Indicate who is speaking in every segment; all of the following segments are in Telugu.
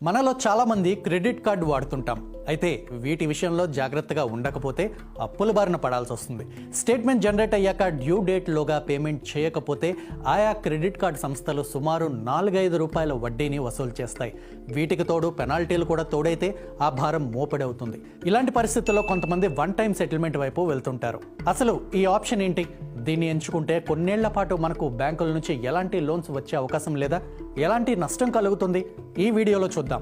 Speaker 1: మనలో చాలామంది క్రెడిట్ కార్డు వాడుతుంటాం. అయితే వీటి విషయంలో జాగ్రత్తగా ఉండకపోతే అప్పుల బారిన పడాల్సి వస్తుంది. స్టేట్మెంట్ జనరేట్ అయ్యాక డ్యూ డేట్లోగా పేమెంట్ చేయకపోతే ఆయా క్రెడిట్ కార్డు సంస్థలు సుమారు 4-5 రూపాయల వడ్డీని వసూలు చేస్తాయి. వీటికి తోడు పెనాల్టీలు కూడా తోడైతే ఆ భారం మోపడవుతుంది. ఇలాంటి పరిస్థితుల్లో కొంతమంది వన్ టైం సెటిల్మెంట్ వైపు వెళ్తుంటారు. అసలు ఈ ఆప్షన్ ఏంటి? దీన్ని ఎంచుకుంటే కొన్నేళ్ల పాటు మనకు బ్యాంకుల నుంచి ఎలాంటి లోన్స్ వచ్చే అవకాశం లేదా? ఎలాంటి నష్టం కలుగుతుంది? ఈ వీడియోలో చూద్దాం.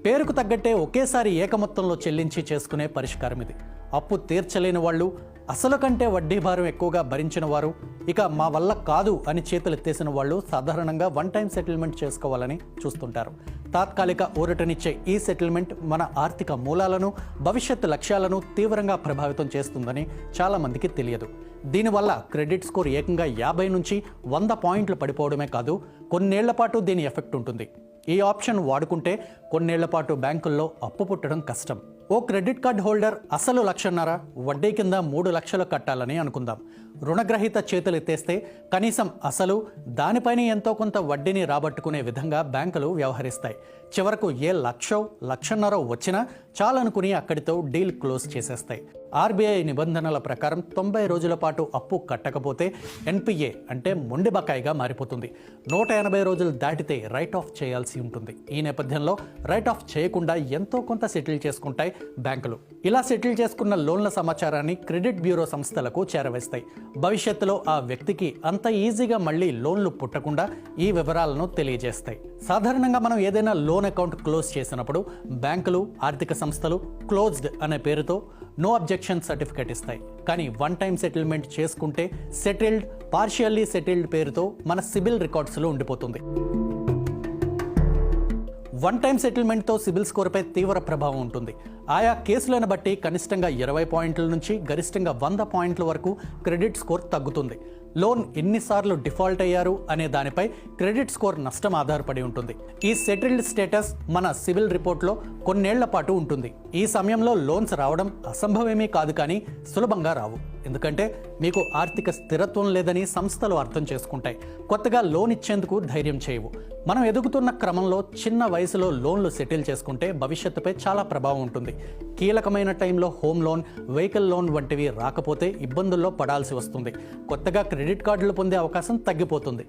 Speaker 1: పేరుకు తగ్గట్టే ఒకేసారి ఏకమొత్తంలో చెల్లించి చేసుకునే పరిష్కారం ఇది. అప్పు తీర్చలేని వాళ్ళు, అసలు కంటే వడ్డీ భారం ఎక్కువగా భరించిన వారు, ఇక మా వల్ల కాదు అని చేతులెత్తేసిన వాళ్ళు సాధారణంగా వన్ టైం సెటిల్మెంట్ చేసుకోవాలని చూస్తుంటారు. తాత్కాలిక ఊరటనిచ్చే ఈ సెటిల్మెంట్ మన ఆర్థిక మూలాలను, భవిష్యత్తు లక్ష్యాలను తీవ్రంగా ప్రభావితం చేస్తుందని చాలామందికి తెలియదు. దీనివల్ల క్రెడిట్ స్కోర్ ఏకంగా 50 నుంచి 100 పాయింట్లు పడిపోవడమే కాదు, కొన్నేళ్ల పాటు దీని ఎఫెక్ట్ ఉంటుంది. ఈ ఆప్షన్ వాడుకుంటే కొన్నేళ్ల పాటు బ్యాంకుల్లో అప్పు పుట్టడం కష్టం. ఓ క్రెడిట్ కార్డ్ హోల్డర్ అసలు 1,50,000 వడ్డీ కింద 3 లక్షలు కట్టాలని అనుకుందాం. రుణగ్రహీత చేతులు ఎత్తేస్తే కనీసం అసలు, దానిపైన ఎంతో కొంత వడ్డీని రాబట్టుకునే విధంగా బ్యాంకులు వ్యవహరిస్తాయి. చివరకు ఏ 1,00,000 వచ్చినా చాలనుకుని అక్కడితో డీల్ క్లోజ్ చేసేస్తాయి. ఆర్బీఐ నిబంధనల ప్రకారం 90 రోజుల పాటు అప్పు కట్టకపోతే ఎన్పిఏ అంటే మొండి బకాయిగా మారిపోతుంది. 180 రోజులు దాటితే రైట్ ఆఫ్ చేయాల్సి ఉంటుంది. ఈ నేపథ్యంలో రైట్ ఆఫ్ చేయకుండా ఎంతో కొంత సెటిల్ చేసుకుంటాయి బ్యాంకులు. ఇలా సెటిల్ చేసుకున్న లోన్ల సమాచారాన్ని క్రెడిట్ బ్యూరో సంస్థలకు చేరవేస్తాయి. భవిష్యత్తులో ఆ వ్యక్తికి అంత ఈజీగా మళ్ళీ లోన్లు పుట్టకుండా ఈ వివరాలను తెలియజేస్తాయి. సాధారణంగా మనం ఏదైనా లోన్ అకౌంట్ క్లోజ్ చేసినప్పుడు బ్యాంకులు, ఆర్థిక సంస్థలు క్లోజ్డ్ అనే పేరుతో నో అబ్జెక్షన్ సర్టిఫికేట్ ఇస్తాయి. కానీ వన్ టైం సెటిల్మెంట్ చేసుకుంటే సెటిల్డ్, పార్షియల్లీ సెటిల్డ్ పేరుతో మన సిబిల్ రికార్డ్స్లో ఉండిపోతుంది. వన్ టైం సెటిల్మెంట్తో సిబిల్ స్కోర్పై తీవ్ర ప్రభావం ఉంటుంది. ఆయా కేసులను బట్టి కనిష్టంగా 20 పాయింట్ల నుంచి గరిష్టంగా 100 పాయింట్ల వరకు క్రెడిట్ స్కోర్ తగ్గుతుంది. లోన్ ఎన్నిసార్లు డిఫాల్ట్ అయ్యారు అనే దానిపై క్రెడిట్ స్కోర్ నష్టం ఆధారపడి ఉంటుంది. ఈ సెటిల్డ్ స్టేటస్ మన సిబిల్ రిపోర్ట్లో కొన్నేళ్ల పాటు ఉంటుంది. ఈ సమయంలో లోన్స్ రావడం అసంభవమేమీ కాదు, కానీ సులభంగా రావు. ఎందుకంటే మీకు ఆర్థిక స్థిరత్వం లేదని సంస్థలు అర్థం చేసుకుంటాయి. కొత్తగా లోన్ ఇచ్చేందుకు ధైర్యం చేయవు. మనం ఎదుగుతున్న క్రమంలో చిన్న వయసులో లోన్లు సెటిల్ చేసుకుంటే భవిష్యత్తుపై చాలా ప్రభావం ఉంటుంది. కీలకమైన టైంలో హోమ్ లోన్, వెహికల్ లోన్ వంటివి రాకపోతే ఇబ్బందుల్లో పడాల్సి వస్తుంది. కొత్తగా క్రెడిట్ కార్డులు పొందే అవకాశం తగ్గిపోతుంది.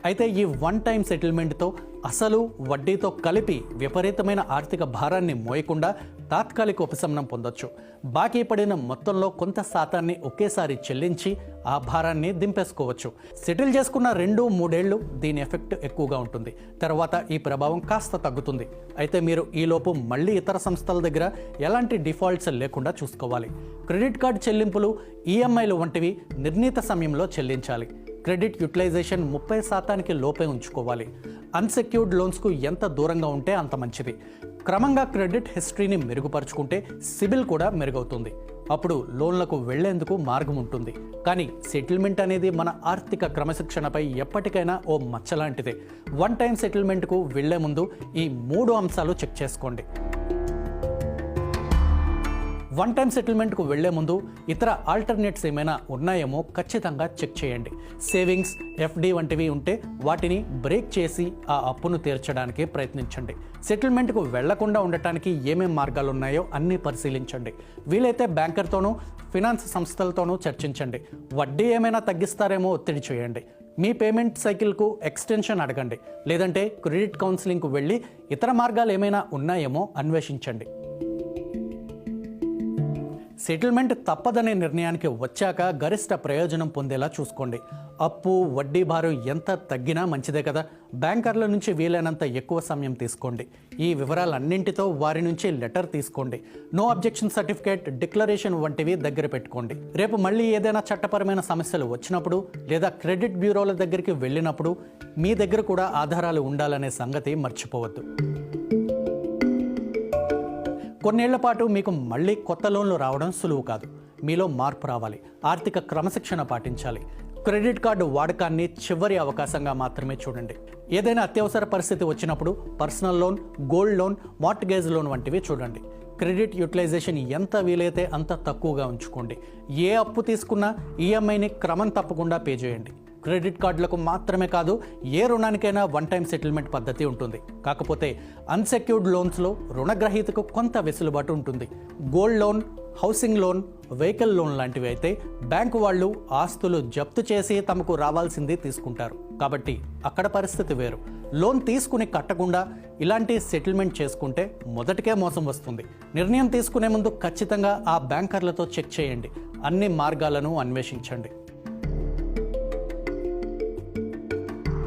Speaker 1: అయితే ఈ వన్ టైం సెటిల్మెంట్తో అసలు, వడ్డీతో కలిపి విపరీతమైన ఆర్థిక భారాన్ని మోయకుండా తాత్కాలిక ఉపశమనం పొందొచ్చు. బాకీ పడిన మొత్తంలో కొంత శాతాన్ని ఒకేసారి చెల్లించి ఆ భారాన్ని దింపేసుకోవచ్చు. సెటిల్ చేసుకున్న 2-3 ఏళ్ళు దీని ఎఫెక్ట్ ఎక్కువగా ఉంటుంది. తర్వాత ఈ ప్రభావం కాస్త తగ్గుతుంది. అయితే మీరు ఈలోపు మళ్ళీ ఇతర సంస్థల దగ్గర ఎలాంటి డిఫాల్ట్స్ లేకుండా చూసుకోవాలి. క్రెడిట్ కార్డు చెల్లింపులు, ఈఎంఐలు వంటివి నిర్ణీత సమయంలో చెల్లించాలి. క్రెడిట్ యూటిలైజేషన్ 30% లోపే ఉంచుకోవాలి. అన్సెక్యూర్డ్ లోన్స్కు ఎంత దూరంగా ఉంటే అంత మంచిది. క్రమంగా క్రెడిట్ హిస్టరీని మెరుగుపరుచుకుంటే సిబిల్ కూడా మెరుగవుతుంది. అప్పుడు లోన్లకు వెళ్లేందుకు మార్గం ఉంటుంది. కానీ సెటిల్మెంట్ అనేది మన ఆర్థిక క్రమశిక్షణపై ఎప్పటికైనా ఓ మచ్చలాంటిదే. వన్ టైం సెటిల్మెంట్కు వెళ్లే ముందు ఈ 3 అంశాలు చెక్ చేసుకోండి. వన్ టైం సెటిల్మెంట్కు వెళ్లే ముందు ఇతర ఆల్టర్నేట్స్ ఏమైనా ఉన్నాయేమో ఖచ్చితంగా చెక్ చేయండి. సేవింగ్స్, ఎఫ్డి వంటివి ఉంటే వాటిని బ్రేక్ చేసి ఆ అప్పును తీర్చడానికి ప్రయత్నించండి. సెటిల్మెంట్కు వెళ్లకుండా ఉండటానికి ఏమేం మార్గాలు ఉన్నాయో అన్నీ పరిశీలించండి. వీలైతే బ్యాంకర్తోనూ, ఫినాన్స్ సంస్థలతోనూ చర్చించండి. వడ్డీ ఏమైనా తగ్గిస్తారేమో ఒత్తిడి చేయండి. మీ పేమెంట్ సైకిల్కు ఎక్స్టెన్షన్ అడగండి. లేదంటే క్రెడిట్ కౌన్సిలింగ్కు వెళ్ళి ఇతర మార్గాలు ఏమైనా ఉన్నాయేమో అన్వేషించండి. సెటిల్మెంట్ తప్పదనే నిర్ణయానికి వచ్చాక గరిష్ట ప్రయోజనం పొందేలా చూసుకోండి. అప్పు, వడ్డీ భారం ఎంత తగ్గినా మంచిదే కదా. బ్యాంకర్ల నుంచి వీలైనంత ఎక్కువ సమయం తీసుకోండి. ఈ వివరాలన్నింటితో వారి నుంచి లెటర్ తీసుకోండి. నో అబ్జెక్షన్ సర్టిఫికేట్, డిక్లరేషన్ వంటివి దగ్గర పెట్టుకోండి. రేపు మళ్ళీ ఏదైనా చట్టపరమైన సమస్యలు వచ్చినప్పుడు లేదా క్రెడిట్ బ్యూరోల దగ్గరికి వెళ్ళినప్పుడు మీ దగ్గర కూడా ఆధారాలు ఉండాలనే సంగతి మర్చిపోవద్దు. కొన్నేళ్ల పాటు మీకు మళ్ళీ కొత్త లోన్లు రావడం సులువు కాదు. మీలో మార్పు రావాలి. ఆర్థిక క్రమశిక్షణ పాటించాలి. క్రెడిట్ కార్డు వాడకాన్ని చివరి అవకాశంగా మాత్రమే చూడండి. ఏదైనా అత్యవసర పరిస్థితి వచ్చినప్పుడు personal loan, gold loan, mortgage loan వంటివి చూడండి. క్రెడిట్ యూటిలైజేషన్ ఎంత వీలైతే అంత తక్కువగా ఉంచుకోండి. ఏ అప్పు తీసుకున్నా ఈఎంఐని క్రమం తప్పకుండా పే చేయండి. క్రెడిట్ కార్డులకు మాత్రమే కాదు, ఏ రుణానికైనా వన్ టైం సెటిల్మెంట్ పద్ధతి ఉంటుంది. కాకపోతే అన్సెక్యూర్డ్ లోన్స్లో రుణగ్రహీతకు కొంత వెసులుబాటు ఉంటుంది. Gold loan, housing loan, vehicle loan లాంటివి అయితే బ్యాంకు వాళ్ళు ఆస్తులు జప్తు చేసి తమకు రావాల్సింది తీసుకుంటారు. కాబట్టి అక్కడ పరిస్థితి వేరు. లోన్ తీసుకుని కట్టకుండా ఇలాంటి సెటిల్మెంట్ చేసుకుంటే మొదటికే మోసం వస్తుంది. నిర్ణయం తీసుకునే ముందు ఖచ్చితంగా ఆ బ్యాంకర్లతో చెక్ చేయండి. అన్ని మార్గాలను అన్వేషించండి.